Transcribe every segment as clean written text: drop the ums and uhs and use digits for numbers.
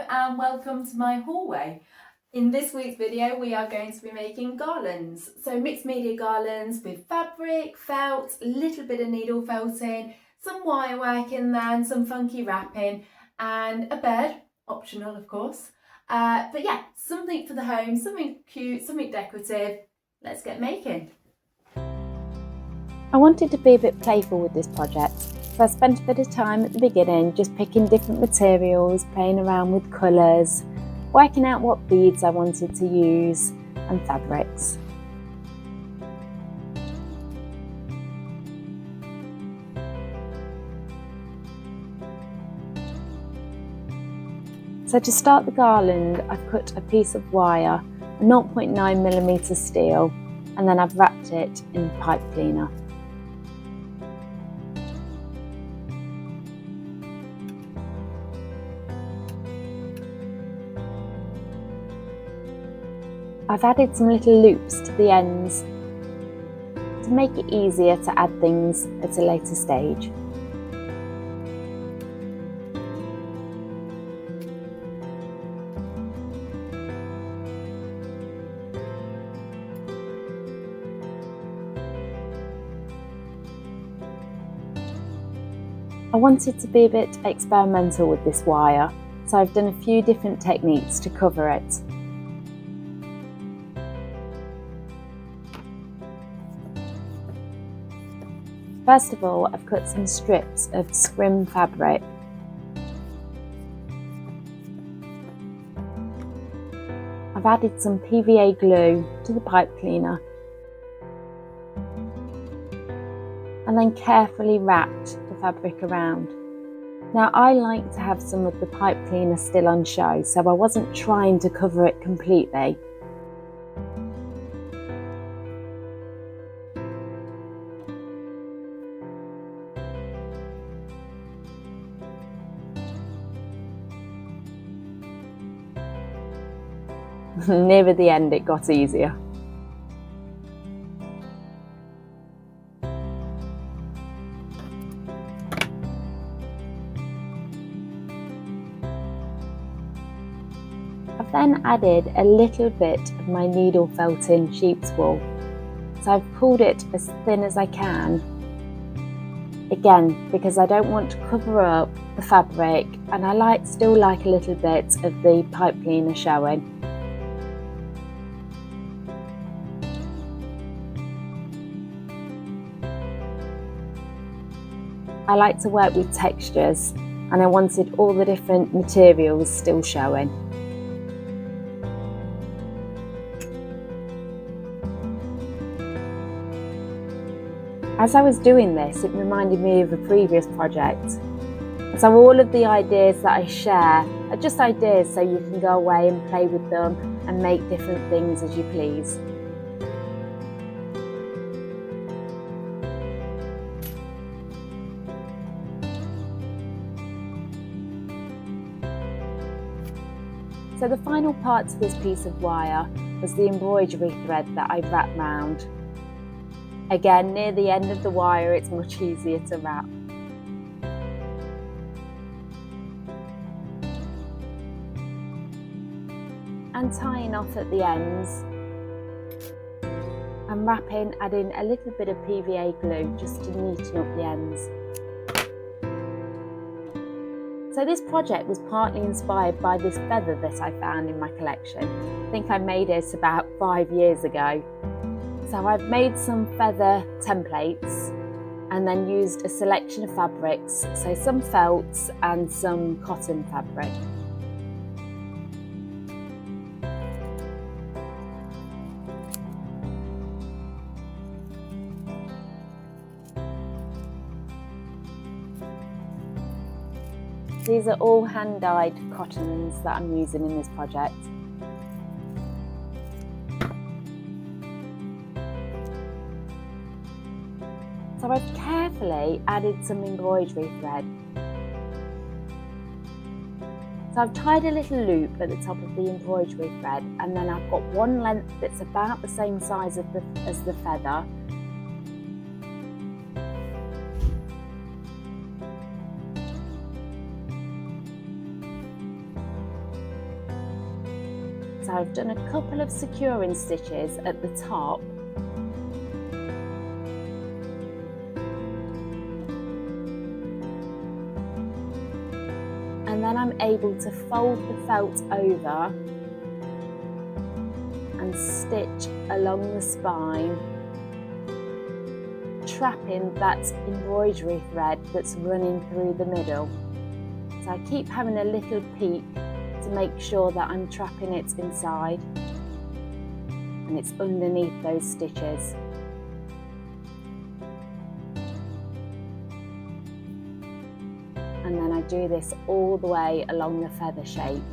and welcome to my hallway. In this week's video we are going to be making garlands. So mixed media garlands with fabric, felt, a little bit of needle felting, some wire work in there and some funky wrapping and a bird, optional of course. But yeah, something for the home, something cute, something decorative. Let's get making. I wanted to be a bit playful with this project, so I spent a bit of time at the beginning just picking different materials, playing around with colours, working out what beads I wanted to use and fabrics. So to start the garland, I've cut a piece of wire, a 0.9mm steel, and then I've wrapped it in pipe cleaner. I've added some little loops to the ends to make it easier to add things at a later stage. I wanted to be a bit experimental with this wire, so I've done a few different techniques to cover it. First of all, I've cut some strips of scrim fabric. I've added some PVA glue to the pipe cleaner and then carefully wrapped the fabric around. Now I like to have some of the pipe cleaner still on show, so I wasn't trying to cover it completely. Near the end it got easier. I've then added a little bit of my needle felting sheep's wool. So I've pulled it as thin as I can. Again, because I don't want to cover up the fabric and I still like a little bit of the pipe cleaner showing. I like to work with textures and I wanted all the different materials still showing. As I was doing this, it reminded me of a previous project. So all of the ideas that I share are just ideas, so you can go away and play with them and make different things as you please. So the final part to this piece of wire was the embroidery thread that I wrapped round. Again, near the end of the wire, it's much easier to wrap. And tying off at the ends and wrapping, adding a little bit of PVA glue just to neaten up the ends. So this project was partly inspired by this feather that I found in my collection. I think I made it about 5 years ago. So I've made some feather templates and then used a selection of fabrics, so some felts and some cotton fabric. These are all hand-dyed cottons that I'm using in this project. So I've carefully added some embroidery thread. So I've tied a little loop at the top of the embroidery thread, and then I've got one length that's about the same size as the feather. So I've done a couple of securing stitches at the top, and then I'm able to fold the felt over and stitch along the spine, trapping that embroidery thread that's running through the middle. So I keep having a little peek to make sure that I'm trapping it inside and it's underneath those stitches. And then I do this all the way along the feather shape.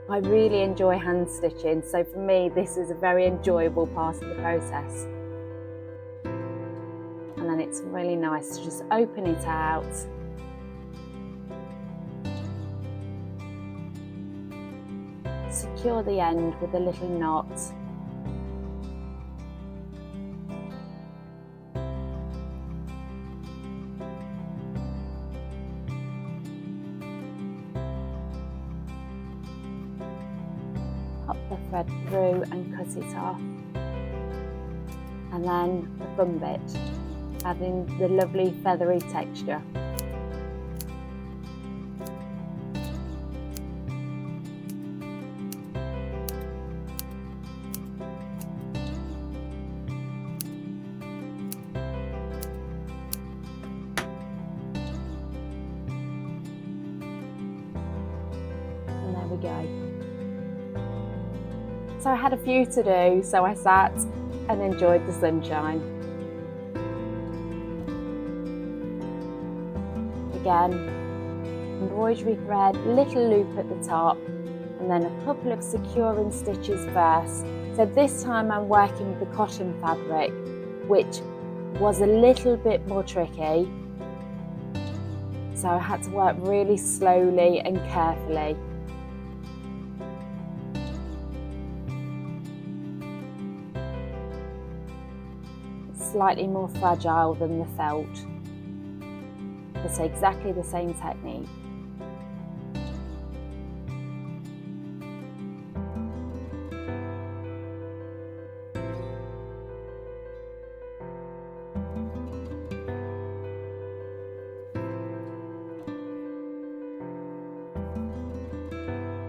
I really enjoy hand stitching, so for me this is a very enjoyable part of the process. And then it's really nice to just open it out, secure the end with a little knot, pop the thread through and cut it off, and then the thumb bit, adding the lovely feathery texture. And there we go. So I had a few to do, so I sat and enjoyed the sunshine. Again, embroidery thread, little loop at the top, and then a couple of securing stitches first. So this time I'm working with the cotton fabric, which was a little bit more tricky. So I had to work really slowly and carefully. Slightly more fragile than the felt, but exactly the same technique.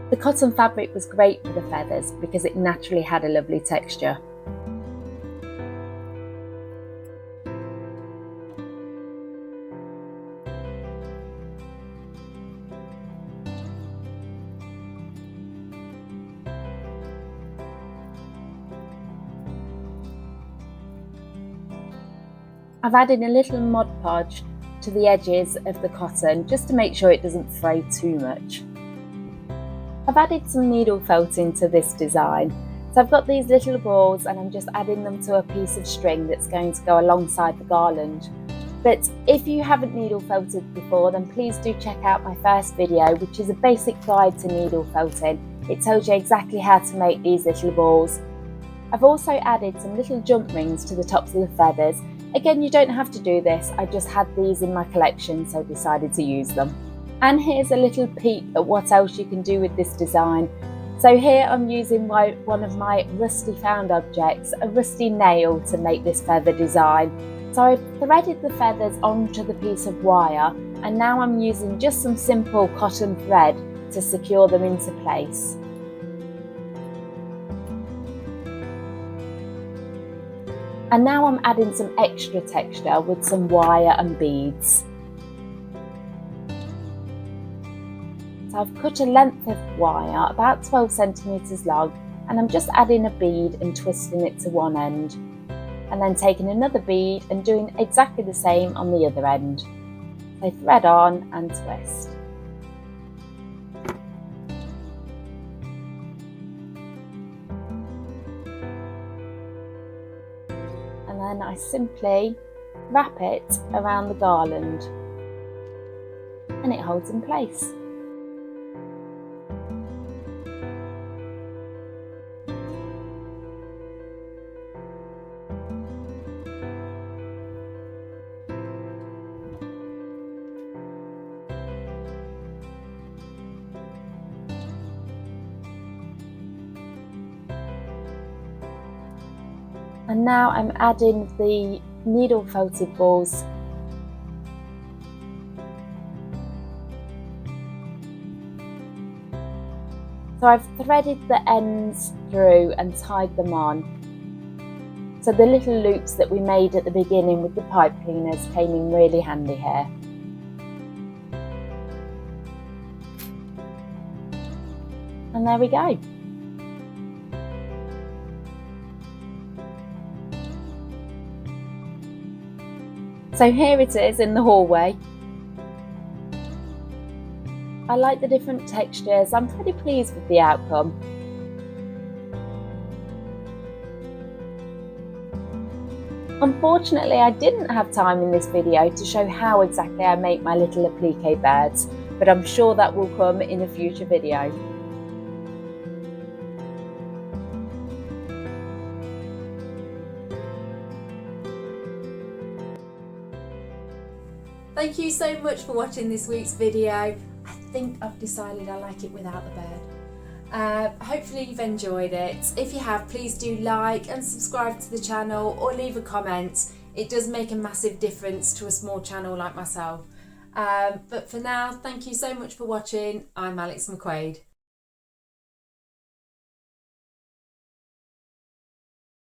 The cotton fabric was great for the feathers because it naturally had a lovely texture. I've added a little Mod Podge to the edges of the cotton just to make sure it doesn't fray too much. I've added some needle felting to this design. So I've got these little balls and I'm just adding them to a piece of string that's going to go alongside the garland. But if you haven't needle felted before, then please do check out my first video, which is a basic guide to needle felting. It tells you exactly how to make these little balls. I've also added some little jump rings to the tops of the feathers. Again, you don't have to do this, I just had these in my collection so decided to use them. And here's a little peek at what else you can do with this design. So here I'm using one of my rusty found objects, a rusty nail, to make this feather design. So I've threaded the feathers onto the piece of wire, and now I'm using just some simple cotton thread to secure them into place. And now I'm adding some extra texture with some wire and beads. So I've cut a length of wire about 12 centimetres long, and I'm just adding a bead and twisting it to one end, and then taking another bead and doing exactly the same on the other end. So thread on and twist. And then I simply wrap it around the garland and it holds in place. And now I'm adding the needle felted balls. So I've threaded the ends through and tied them on. So the little loops that we made at the beginning with the pipe cleaners came in really handy here. And there we go. So here it is in the hallway. I like the different textures. I'm pretty pleased with the outcome. Unfortunately, I didn't have time in this video to show how exactly I make my little applique birds, but I'm sure that will come in a future video. Thank you so much for watching this week's video. I think I've decided I like it without the bird. Hopefully you've enjoyed it. If you have, please do like and subscribe to the channel or leave a comment. It does make a massive difference to a small channel like myself. But for now, thank you so much for watching. I'm Alex McQuade.